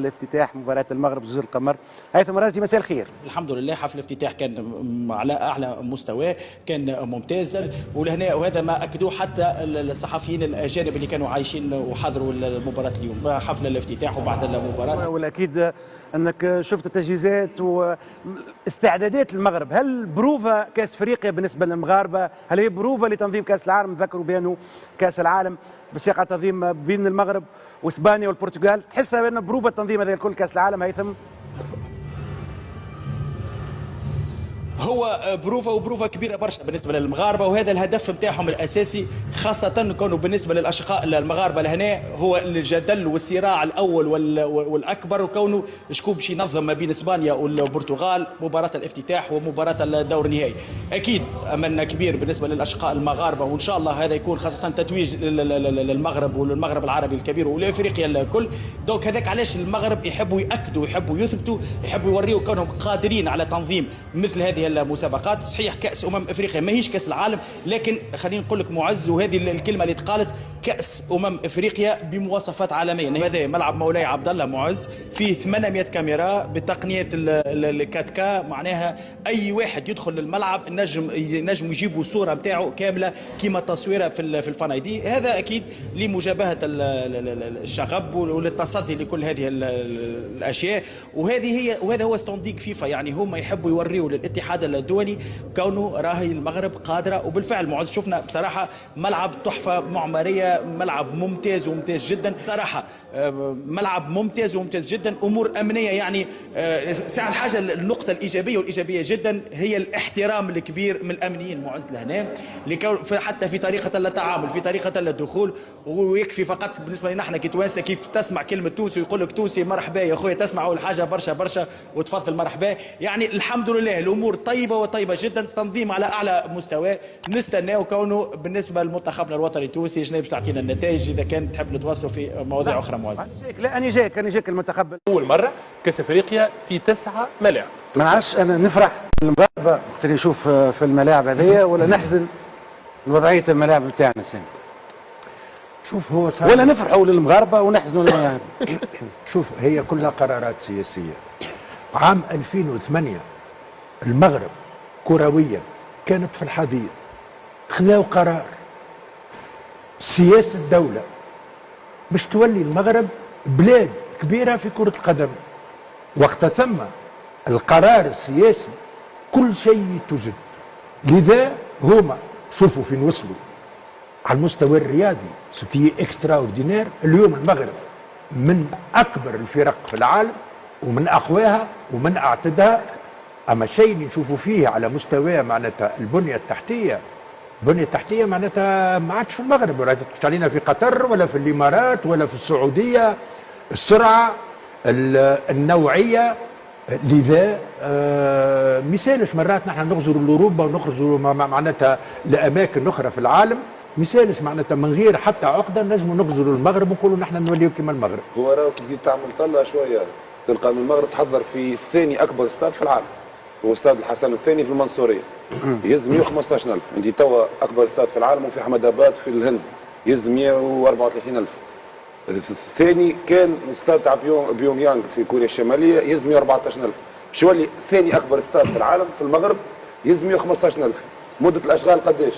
الافتتاح مباراة المغرب جزر القمر. هيثم راجي مساء الخير. الحمد لله حفل الافتتاح كان على اعلى مستوى، كان ممتاز، ولهنا وهذا ما اكدوه حتى الصحفيين الاجانب اللي كانوا عايشين وحضروا المباراة اليوم، حفل الافتتاح وبعد المباراة. والاكيد انك شفت التجهيزات واستعدادات المغرب، هل بروفا كاس افريقيا بالنسبه للمغاربه؟ هل هي بروفا لتنظيم كاس العالم؟ نذكروا بانه كاس العالم باش يقع تنظيم بين المغرب واسبانيا والبرتغال، تحسها بان بروفا تنظيم هذا الكل كاس العالم هيثم؟ هو بروفا كبيره برشا بالنسبه للمغاربه، وهذا الهدف نتاعهم الاساسي، خاصه كونه بالنسبه للاشقاء المغاربه لهنا هو الجدل والصراع الاول والاكبر، وكونه شكون باش ينظم ما بين اسبانيا والبرتغال مباراه الافتتاح ومباراه الدور النهائي. اكيد املنا كبير بالنسبه للاشقاء المغاربه، وان شاء الله هذا يكون خاصه تتويج للمغرب وللمغرب العربي الكبير ولافريقيا الكل. دونك هذاك علاش المغرب يحبوا ياكدوا، يحبوا يثبتوا، يحبوا يوريوا كونهم قادرين على تنظيم مثل هذه المسابقات. صحيح كأس افريقيا ماهيش كأس العالم، لكن خلينا نقول لك معز، وهذه الكلمه اللي اتقالت، كأس افريقيا بمواصفات عالميه. هذا ملعب مولاي عبد الله معز فيه 800 كاميرا بتقنيه الكاتكا، معناها اي واحد يدخل للملعب نجم يجيبوا صوره نتاعو كامله كيما التصويره في الفنايدي. هذا اكيد لمجابهه الشغب وللتصدي لكل هذه الاشياء، وهذا هو ستانديك فيفا. يعني هم يحبوا يوريوا للاتحاد الدولي كونه راهي المغرب قادره، وبالفعل معز شفنا بصراحه ملعب تحفه معماريه، ملعب ممتاز وممتاز جدا بصراحه، ملعب ممتاز وممتاز جدا. امور امنيه يعني ساعه الحاجه النقطه الايجابيه والايجابيه جدا هي الاحترام الكبير من الامنيين معز لهنا، حتى في طريقه التعامل، في طريقه الدخول. ويكفي فقط بالنسبه لنا احنا كتوانسه كيف تسمع كلمه تونسي ويقول لك تونسي مرحبا يا خويا، تسمع اول حاجه برشا برشا وتفضل مرحبا. يعني الحمد لله الامور طيبه وطيبه جدا، تنظيم على اعلى مستوى. نستناو كونه بالنسبه لمنتخبنا الوطني التونسي شنو باش تعطينا النتائج اذا كان تحب نتواصلوا في مواضيع اخرى معز. لا انا جايك المنتخب اول مره كاس افريقيا في 9 ملاعب. ما نعرفش انا نفرح المغاربه وقت اللي نشوف في الملاعب هذيا، ولا نحزن وضعيه الملاعب بتاعنا سامي. شوف هو ولا نفرحوا للمغاربه ونحزنوا للملاعب. شوف هي كلها قرارات سياسيه. عام 2008 المغرب كرويا كانت في الحضيض، خذاو قرار سياسه الدوله باش تولي المغرب بلاد كبيره في كره القدم. وقت ثم القرار السياسي كل شيء توجد، لذا هما شوفوا فين وصلوا على المستوى الرياضي، سكي اكسترا اوردينير. اليوم المغرب من اكبر الفرق في العالم ومن اقواها ومن اعتدها. اما الشيء اللي نشوفوا فيه على مستوى معناتها البنيه التحتيه، البنيه التحتيه معناتها ما عادش في المغرب، ولا تخش علينا في قطر ولا في الامارات ولا في السعوديه. السرعه، النوعيه، لذا مثالش مرات نحن نغزروا لاوروبا ونخرجوا معناتها لاماكن اخرى في العالم، مثالش معناتها من غير حتى عقده نجموا نغزروا المغرب ونقولوا نحن نوليو كما المغرب. هو راهو كي تزيد تعمل طله شويه تلقى ان المغرب تحضر في ثاني اكبر استاد في العالم، هو استاد الحسن الثاني في المنصوريه، يهز 115,000. انت توا اكبر استاد في العالم وفي حمد اباد في الهند يهز 134,000. الثاني كان استاد تاع بيونغ يانغ في كوريا الشماليه يهز 114,000. باش يولي ثاني اكبر استاد في العالم في المغرب يهز 115,000. مده الاشغال قداش؟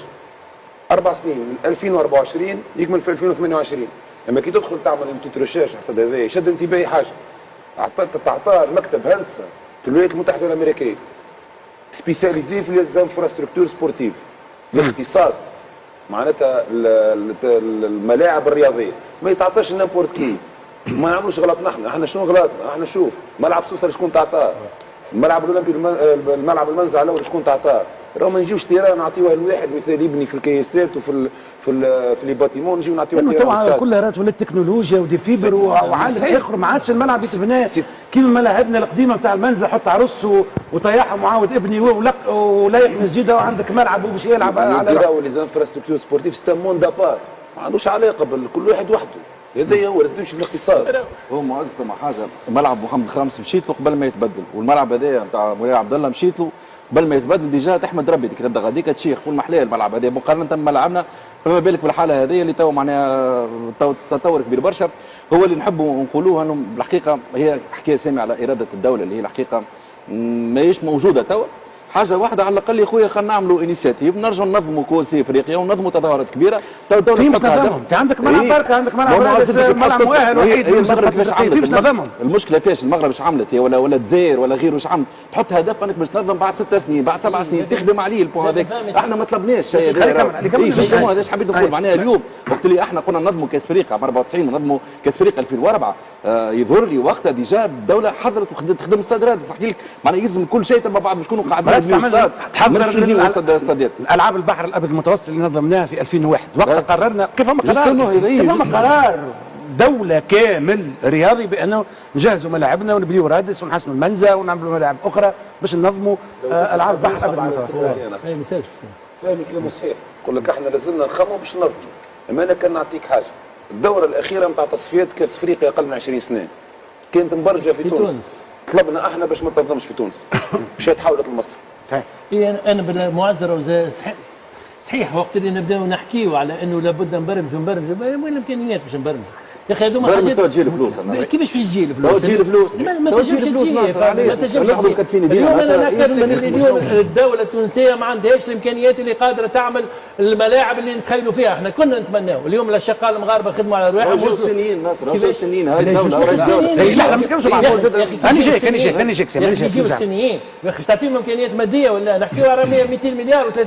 4 سنين، من 2024 يكمل في 2028. لما كي تدخل تعمل انت ريشيرش حسب هذا يشد انتباهي حاجه، تعطى المكتب هندسه في الولايات المتحده الامريكيه سبيسياليزي في الانفراستركتور سبورتيف، الاختصاص معناتها الملاعب الرياضيه، ما يتعطاش نابورت كي. ما نعملوش غلط احنا شنو غلطنا؟ احنا شوف ملعب سوسه شكون تعطاه؟ الملعب الاولمبي الملعب المنزع الاول شكون تعطاه؟ راهو ما نجيوش تيران نعطيوها لواحد مثال يبني في الكياسات وفي في لي باتيمون نجيو نعطيوها تيران. طبعا كلها رات ولات تكنولوجيا ودي فيبر وعالم اخر، ما عادش الملعب يتبنى كيما ملاعبنا القديمه نتاع المنزل، حط عرس وطيحهم وعاود ابني ولايق من جديده وعندك ملعب وباش يلعب على راهو لي زانفراستركتور سبورتيف سيستم مون دابار، ما عندوش علاقه كل واحد وحده. هذا هو لازم تمشي في الاختصاص. هو معز مع حاجه، ملعب محمد الخامس مشيت له قبل ما يتبدل، والملعب هذايا نتاع مولاي عبد الله مشيت له قبل ما يتبدل ديجا تحمد ربي كي تبدا غاديك تشيخ تقول محلاه الملعب هذا مقارنه بملعبنا. فما بالك بالحاله هذه اللي تو معناها تطور كبير برشا. هو اللي نحبوا نقولوه انه بالحقيقه هي حكايه سامي على اراده الدوله اللي هي الحقيقه ماهيش موجوده تو. حاجه واحده على الاقل يا خويا خلينا نعملوا انيسياتيف نرجعوا ننظموا كؤوس افريقيا وننظموا تظاهرات كبيره. تو الدوله في مش نظامهم، انت عندك ملعب بركه، عندك ملعب ملعب مؤهل وحيد المغرب كيفاش في مش عملت نظامهم. المشكله فاش المغرب ايش عملت هي ولا الجزائر ولا غيره ايش عملت؟ تحط هدف انك باش تنظم بعد 6 سنين بعد 7 سنين تخدم عليه البوان هذاك. احنا ما طلبناش شيء هذا. هذا ايش حبيت نقول معناها اليوم وقت اللي احنا قلنا ننظموا كاس افريقيا عام 94 وننظموا كاس افريقيا 2004 يظهر لي وقتها ديجا الدوله حضرت وخدمت الصادرات. نحكي لك معناها يلزم كل شيء تبع بعض باش نكونوا قاعدين العاب البحر الابيض المتوسط اللي نظمناها في 2001 وقت قررنا كيف قرار دولة كامل رياضي بأنه نجهزوا ملاعبنا ونبنيوا رادس ونحسنوا المنزه ونعملوا ملاعب أخرى باش ننظموا ألعاب البحر الأبيض المتوسط. فاهم كلامه صحيح. يقول لك احنا لازلنا نخمموا باش ننظموا. اما انا كان نعطيك حاجه، الدورة الأخيرة نتاع تصفيات كأس أفريقيا أقل من 20 سنة كانت مبرجة في تونس. طلبنا احنا باش ما تنظمش في تونس. مشات حولت لمصر. انا بالمعزرة صحيح وقت اللي نبداو نحكيو على انه لابد نبرمجوا وين الامكانيات باش نبرمجوا يا اخي هذوما حاجات تجي الفلوس. كيفاش باش تجي الفلوس؟ تجي الفلوس ما تجيش اليوم انا نكمل اليوم الدوله التونسيه ما عندهاش الامكانيات اللي قادره تعمل الملاعب اللي نتخيلوا فيها. احنا كنا نتمناو اليوم الاشقاء المغاربه خدموا على رواحهم. سنين ناصر 10 سنين هاي الدوله. لا ما نتكلمش مع انا جايك نجيب السنيين يا اخي تعطيهم امكانيات ماديه ولا نحكيو على 200 مليار و300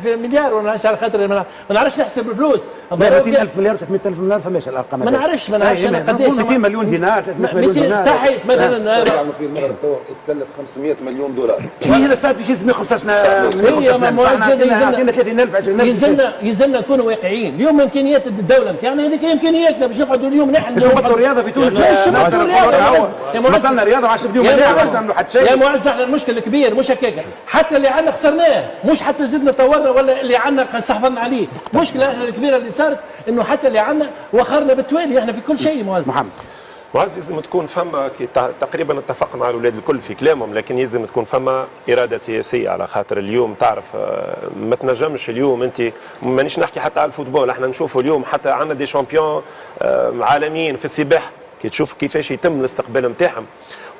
مليار ولا على خاطر ما نعرفش نحسب الفلوس. 200,000 مليار و300,000 مليار فماش الارقام. ما نعرفش انا قداش 200 مليون دينار 300 مليون دينار صحيح مثلا في المغرب تو يتكلف 500 مليون دولار. هي الاستاذ باش يلزم 15 يلزمنا نكونوا واقعيين. اليوم امكانيات الدوله نتاعنا هذيك امكانياتنا باش نقعدوا اليوم نحن نحطوا الرياضه في تونس. مثلنا رياضه 10 مليون نعملوا حتى شيء. يا معز احنا المشكل الكبير مش هكاك، حتى اللي عندنا خسرناه مش حتى زدنا طورنا ولا اللي عندنا استحفظنا عليه. المشكله احنا الكبيره اللي صارت انه حتى اللي عندنا وخرنا بالتوالي احنا في كل شيء. معز معز لازم تكون فما تقريبا اتفق مع الاولاد الكل في كلامهم، لكن لازم تكون فما اراده سياسيه. على خاطر اليوم تعرف ما تنجمش اليوم انت مانيش نحكي حتى على الفوتبول، احنا نشوفوا اليوم حتى عندنا دي شامبيون عالميين في السباحه كي تشوف كيفاش يتم الاستقبال نتاعهم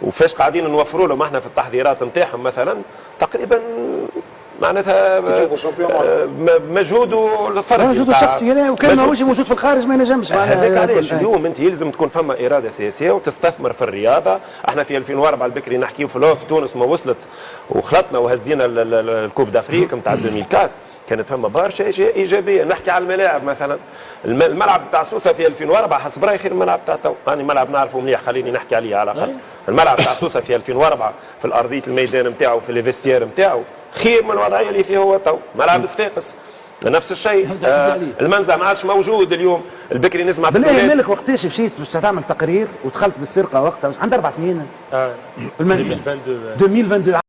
وفاش قاعدين نوفروا لهم احنا في التحضيرات نتاعهم مثلا تقريبا معناتها مجهوده الفردي مجهوده الشخصي وكان ماهوش موجود في الخارج ما ينجمش. هذاك علاش اليوم انت يلزم تكون فما اراده سياسيه وتستثمر في الرياضه. احنا في 2004 البكري نحكيو في تونس ما وصلت وخلطنا وهزينا الكوب دافريك نتاع 2004 كانت فما برشا ايجابيه. نحكي على الملاعب مثلا الملعب تاع سوسه في 2004 حسب رايي خير من الملعب تاع تو. انا ملعب نعرفه مليح خليني نحكي عليه على الاقل. الملعب تاع سوسه في 2004 في الارضيه الميدان نتاعو في ليفيستير نتاعو خير من الوضعيه اللي فيه هو تو. ملعب صفاقس نفس الشيء. المنزع ما عادش موجود اليوم. البكري نسمع في بالله مالك وقتاش مشيت باش تعمل تقرير ودخلت بالسرقه وقتها عندها 4 سنين في المنزل 2022